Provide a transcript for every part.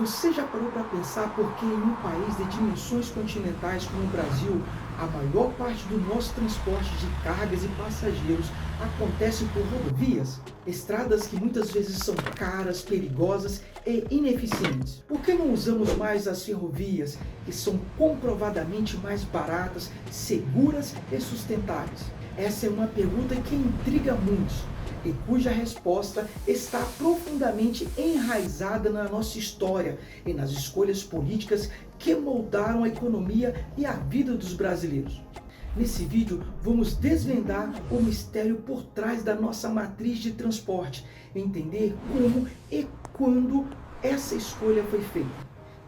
Você já parou para pensar por que em um país de dimensões continentais como o Brasil, a maior parte do nosso transporte de cargas e passageiros acontece por rodovias? Estradas que muitas vezes são caras, perigosas e ineficientes. Por que não usamos mais as ferrovias, que são comprovadamente mais baratas, seguras e sustentáveis? Essa é uma pergunta que intriga muitos e cuja resposta está profundamente enraizada na nossa história e nas escolhas políticas que moldaram a economia e a vida dos brasileiros. Nesse vídeo, vamos desvendar o mistério por trás da nossa matriz de transporte, entender como e quando essa escolha foi feita,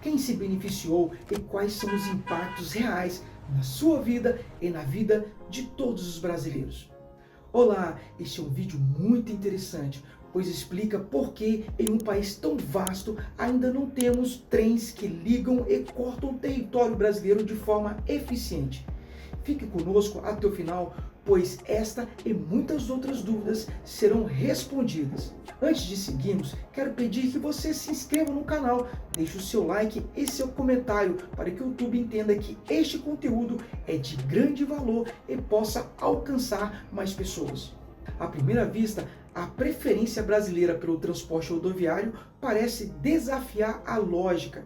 quem se beneficiou e quais são os impactos reais na sua vida e na vida de todos os brasileiros. Olá, este é um vídeo muito interessante, pois explica por que em um país tão vasto ainda não temos trens que ligam e cortam o território brasileiro de forma eficiente. Fique conosco até o final, pois esta e muitas outras dúvidas serão respondidas. Antes de seguirmos, quero pedir que você se inscreva no canal, deixe o seu like e seu comentário para que o YouTube entenda que este conteúdo é de grande valor e possa alcançar mais pessoas. À primeira vista, a preferência brasileira pelo transporte rodoviário parece desafiar a lógica.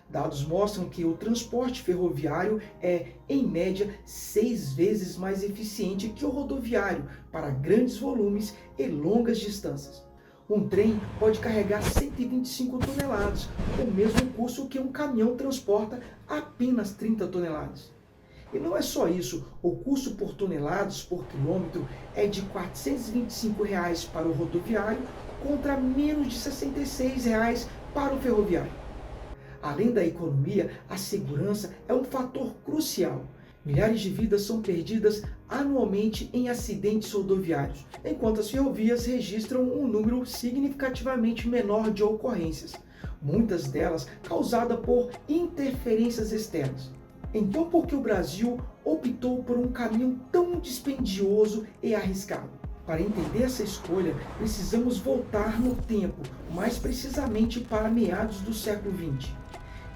Dados mostram que o transporte ferroviário é, em média, 6 vezes mais eficiente que o rodoviário para grandes volumes e longas distâncias. Um trem pode carregar 125 toneladas, o mesmo custo que um caminhão transporta apenas 30 toneladas. E não é só isso, o custo por toneladas por quilômetro é de R$ 425 para o rodoviário contra menos de R$ 66 para o ferroviário. Além da economia, a segurança é um fator crucial. Milhares de vidas são perdidas anualmente em acidentes rodoviários, enquanto as ferrovias registram um número significativamente menor de ocorrências, muitas delas causadas por interferências externas. Então, por que o Brasil optou por um caminho tão dispendioso e arriscado? Para entender essa escolha, precisamos voltar no tempo, mais precisamente para meados do século XX.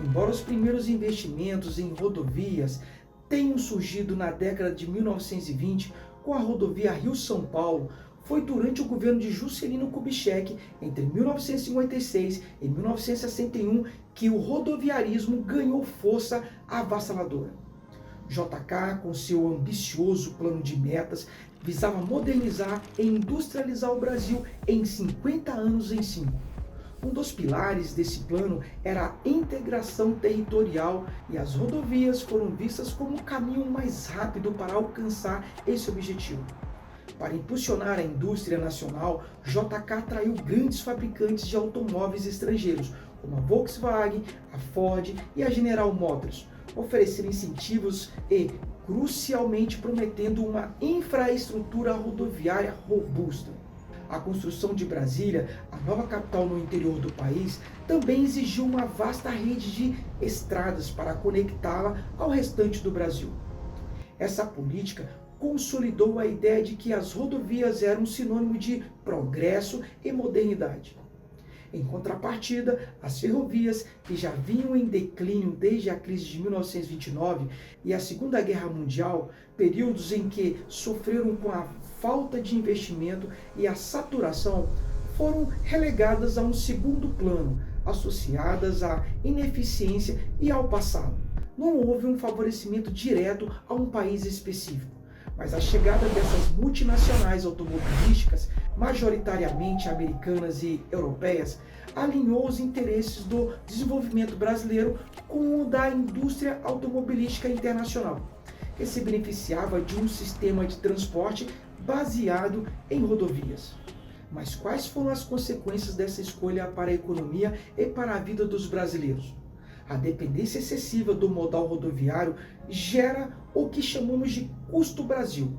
Embora os primeiros investimentos em rodovias tenham surgido na década de 1920 com a rodovia Rio-São Paulo, foi durante o governo de Juscelino Kubitschek, entre 1956 e 1961, que o rodoviarismo ganhou força avassaladora. JK, com seu ambicioso plano de metas, visava modernizar e industrializar o Brasil em 50 anos em 5. Um dos pilares desse plano era a integração territorial e as rodovias foram vistas como o caminho mais rápido para alcançar esse objetivo. Para impulsionar a indústria nacional, JK atraiu grandes fabricantes de automóveis estrangeiros, como a Volkswagen, a Ford e a General Motors, oferecendo incentivos e, crucialmente, prometendo uma infraestrutura rodoviária robusta. A construção de Brasília, a nova capital no interior do país, também exigiu uma vasta rede de estradas para conectá-la ao restante do Brasil. Essa política consolidou a ideia de que as rodovias eram sinônimo de progresso e modernidade. Em contrapartida, as ferrovias, que já vinham em declínio desde a crise de 1929 e a Segunda Guerra Mundial, períodos em que sofreram com a falta de investimento e a saturação, foram relegadas a um segundo plano, associadas à ineficiência e ao passado. Não houve um favorecimento direto a um país específico, mas a chegada dessas multinacionais automobilísticas, majoritariamente americanas e europeias, alinhou os interesses do desenvolvimento brasileiro com o da indústria automobilística internacional, que se beneficiava de um sistema de transporte baseado em rodovias. Mas quais foram as consequências dessa escolha para a economia e para a vida dos brasileiros? A dependência excessiva do modal rodoviário gera o que chamamos de custo Brasil.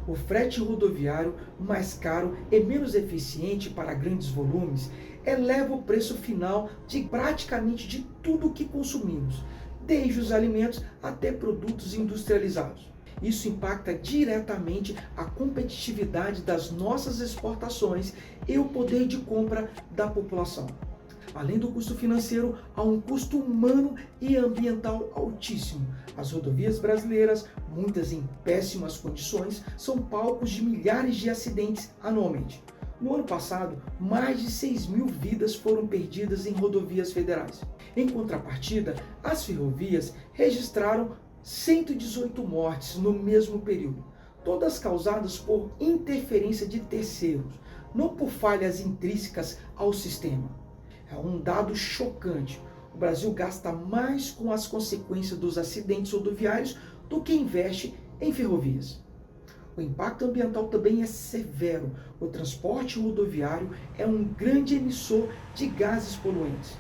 O frete rodoviário, mais caro e menos eficiente para grandes volumes, eleva o preço final de praticamente de tudo o que consumimos, desde os alimentos até produtos industrializados. Isso impacta diretamente a competitividade das nossas exportações e o poder de compra da população. Além do custo financeiro, há um custo humano e ambiental altíssimo. As rodovias brasileiras, muitas em péssimas condições, são palcos de milhares de acidentes anualmente. No ano passado, mais de 6.000 vidas foram perdidas em rodovias federais. Em contrapartida, as ferrovias registraram 118 mortes no mesmo período, todas causadas por interferência de terceiros, não por falhas intrínsecas ao sistema. É um dado chocante. O Brasil gasta mais com as consequências dos acidentes rodoviários do que investe em ferrovias. O impacto ambiental também é severo. O transporte rodoviário é um grande emissor de gases poluentes.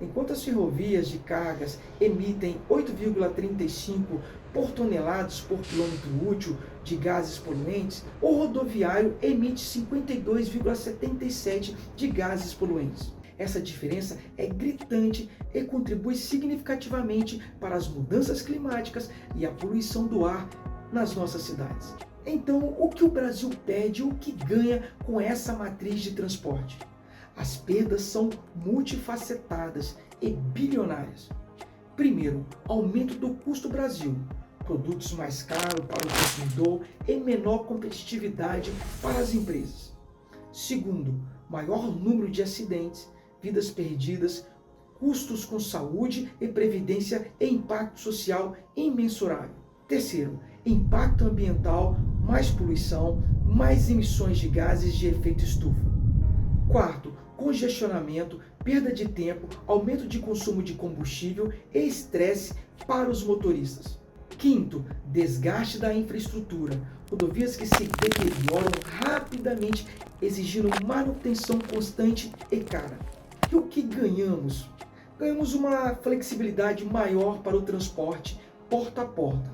Enquanto as ferrovias de cargas emitem 8,35 por toneladas por quilômetro útil de gases poluentes, o rodoviário emite 52,77 de gases poluentes. Essa diferença é gritante e contribui significativamente para as mudanças climáticas e a poluição do ar nas nossas cidades. Então, o que o Brasil perde e o que ganha com essa matriz de transporte? As perdas são multifacetadas e bilionárias. Primeiro, aumento do custo Brasil, produtos mais caros para o consumidor e menor competitividade para as empresas. Segundo, maior número de acidentes, vidas perdidas, custos com saúde e previdência e impacto social imensurável. Terceiro, impacto ambiental, mais poluição, mais emissões de gases de efeito estufa. Quarto, congestionamento, perda de tempo, aumento de consumo de combustível e estresse para os motoristas. Quinto, desgaste da infraestrutura, rodovias que se deterioram rapidamente, exigindo manutenção constante e cara. E o que ganhamos? Ganhamos uma flexibilidade maior para o transporte porta a porta.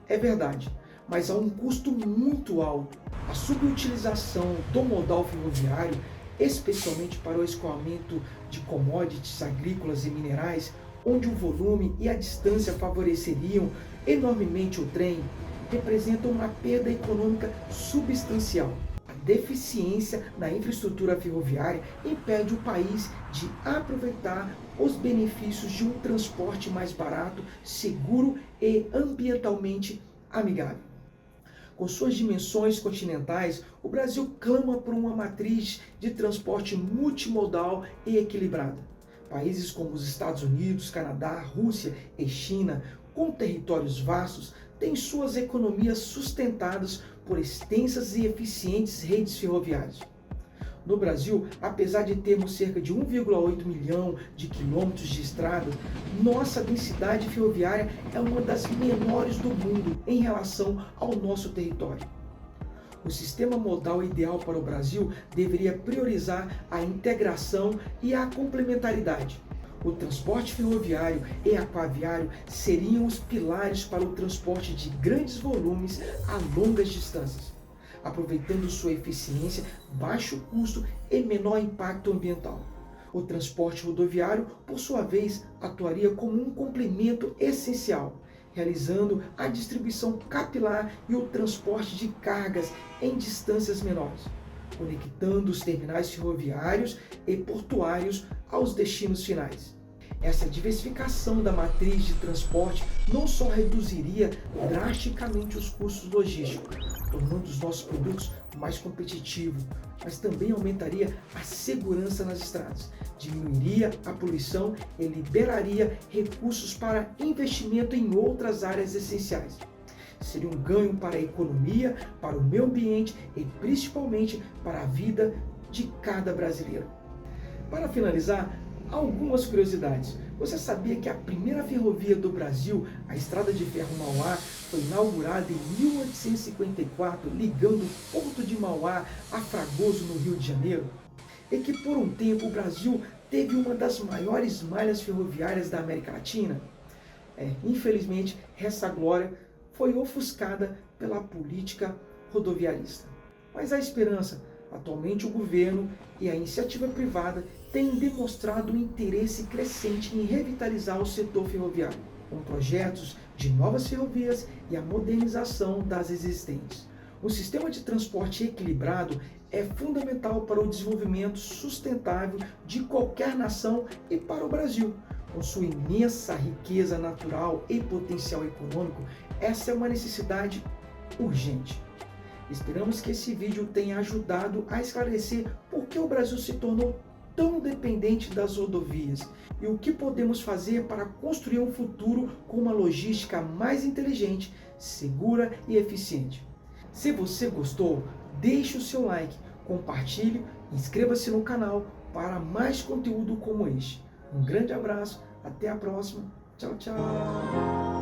É verdade, mas há um custo muito alto. A subutilização do modal ferroviário, especialmente para o escoamento de commodities agrícolas e minerais, onde o volume e a distância favoreceriam enormemente o trem, representa uma perda econômica substancial. A deficiência na infraestrutura ferroviária impede o país de aproveitar os benefícios de um transporte mais barato, seguro e ambientalmente amigável. Com suas dimensões continentais, o Brasil clama por uma matriz de transporte multimodal e equilibrada. Países como os Estados Unidos, Canadá, Rússia e China, com territórios vastos, têm suas economias sustentadas por extensas e eficientes redes ferroviárias. No Brasil, apesar de termos cerca de 1,8 milhão de quilômetros de estrada, nossa densidade ferroviária é uma das menores do mundo em relação ao nosso território. O sistema modal ideal para o Brasil deveria priorizar a integração e a complementaridade. O transporte ferroviário e aquaviário seriam os pilares para o transporte de grandes volumes a longas distâncias, aproveitando sua eficiência, baixo custo e menor impacto ambiental. O transporte rodoviário, por sua vez, atuaria como um complemento essencial, realizando a distribuição capilar e o transporte de cargas em distâncias menores, conectando os terminais ferroviários e portuários aos destinos finais. Essa diversificação da matriz de transporte não só reduziria drasticamente os custos logísticos, tornando os nossos produtos mais competitivos, mas também aumentaria a segurança nas estradas, diminuiria a poluição e liberaria recursos para investimento em outras áreas essenciais. Seria um ganho para a economia, para o meio ambiente e principalmente para a vida de cada brasileiro. Para finalizar, algumas curiosidades. Você sabia que a primeira ferrovia do Brasil, a Estrada de Ferro Mauá, foi inaugurada em 1854, ligando o Porto de Mauá a Fragoso, no Rio de Janeiro? E que por um tempo o Brasil teve uma das maiores malhas ferroviárias da América Latina? Infelizmente, essa glória foi ofuscada pela política rodoviarista. Mas há esperança. Atualmente o governo e a iniciativa privada têm demonstrado um interesse crescente em revitalizar o setor ferroviário, com projetos de novas ferrovias e a modernização das existentes. Um sistema de transporte equilibrado é fundamental para o desenvolvimento sustentável de qualquer nação e para o Brasil. Com sua imensa riqueza natural e potencial econômico, essa é uma necessidade urgente. Esperamos que esse vídeo tenha ajudado a esclarecer por que o Brasil se tornou tão dependente das rodovias e o que podemos fazer para construir um futuro com uma logística mais inteligente, segura e eficiente. Se você gostou, deixe o seu like, compartilhe e inscreva-se no canal para mais conteúdo como este. Um grande abraço, até a próxima, tchau, tchau!